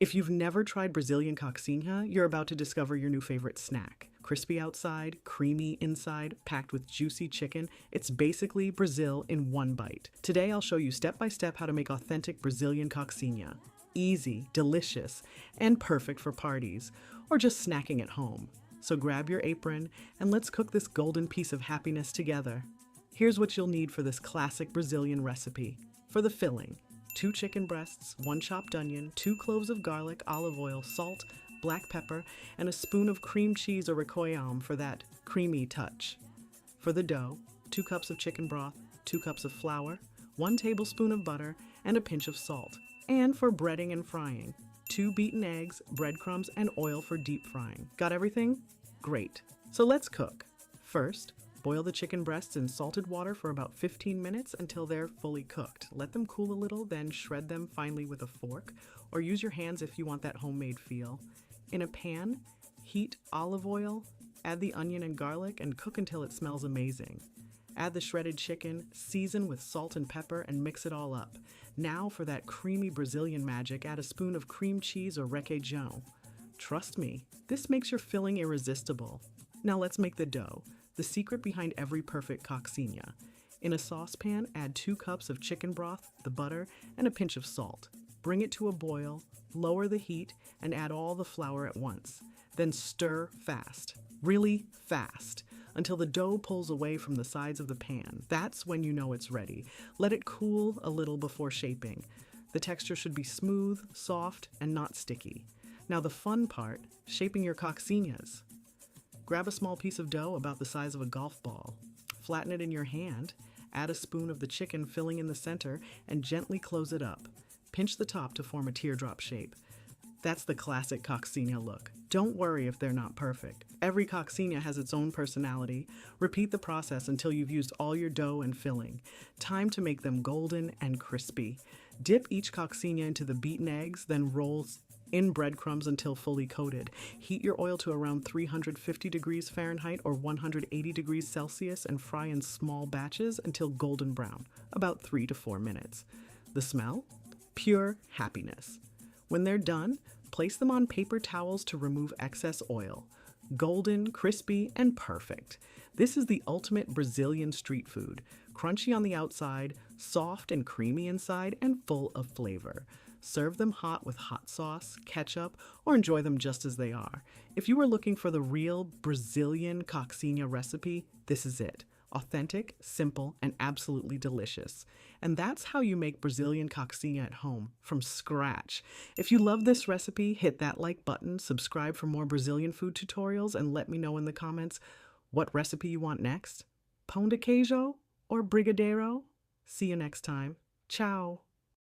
If you've never tried Brazilian coxinha, you're about to discover your new favorite snack. Crispy outside, creamy inside, packed with juicy chicken, it's basically Brazil in one bite. Today I'll show you step by step how to make authentic Brazilian coxinha. Easy, delicious, and perfect for parties, or just snacking at home. So grab your apron and let's cook this golden piece of happiness together. Here's what you'll need for this classic Brazilian recipe. For the filling, 2 chicken breasts, 1 chopped onion, 2 cloves of garlic, olive oil, salt, black pepper, and a spoon of cream cheese or requesón for that creamy touch. For the dough, 2 cups of chicken broth, 2 cups of flour, 1 tablespoon of butter, and a pinch of salt. And for breading and frying, 2 beaten eggs, breadcrumbs, and oil for deep frying. Got everything? Great. So let's cook. First, boil the chicken breasts in salted water for about 15 minutes until they're fully cooked. Let them cool a little, then shred them finely with a fork, or use your hands if you want that homemade feel. In a pan, heat olive oil, add the onion and garlic, and cook until it smells amazing. Add the shredded chicken, season with salt and pepper, and mix it all up. Now for that creamy Brazilian magic, add a spoon of cream cheese or requeijão. Trust me, this makes your filling irresistible. Now let's make the dough, the secret behind every perfect coxinha. In a saucepan, add 2 cups of chicken broth, the butter, and a pinch of salt. Bring it to a boil, lower the heat, and add all the flour at once. Then stir fast, really fast, until the dough pulls away from the sides of the pan. That's when you know it's ready. Let it cool a little before shaping. The texture should be smooth, soft, and not sticky. Now the fun part, shaping your coxinhas. Grab a small piece of dough about the size of a golf ball. Flatten it in your hand, add a spoon of the chicken filling in the center, and gently close it up. Pinch the top to form a teardrop shape. That's the classic coxinha look. Don't worry if they're not perfect. Every coxinha has its own personality. Repeat the process until you've used all your dough and filling. Time to make them golden and crispy. Dip each coxinha into the beaten eggs, then roll in breadcrumbs until fully coated. Heat your oil to around 350 degrees Fahrenheit or 180 degrees Celsius and fry in small batches until golden brown, about 3 to 4 minutes. The smell? Pure happiness. When they're done, place them on paper towels to remove excess oil. Golden, crispy, and perfect. This is the ultimate Brazilian street food. Crunchy on the outside, soft and creamy inside, and full of flavor. Serve them hot with hot sauce, ketchup, or enjoy them just as they are. If you are looking for the real Brazilian coxinha recipe, this is it. Authentic, simple, and absolutely delicious. And that's how you make Brazilian coxinha at home, from scratch. If you love this recipe, hit that like button, subscribe for more Brazilian food tutorials, and let me know in the comments what recipe you want next. Pão de queijo or brigadeiro? See you next time. Ciao.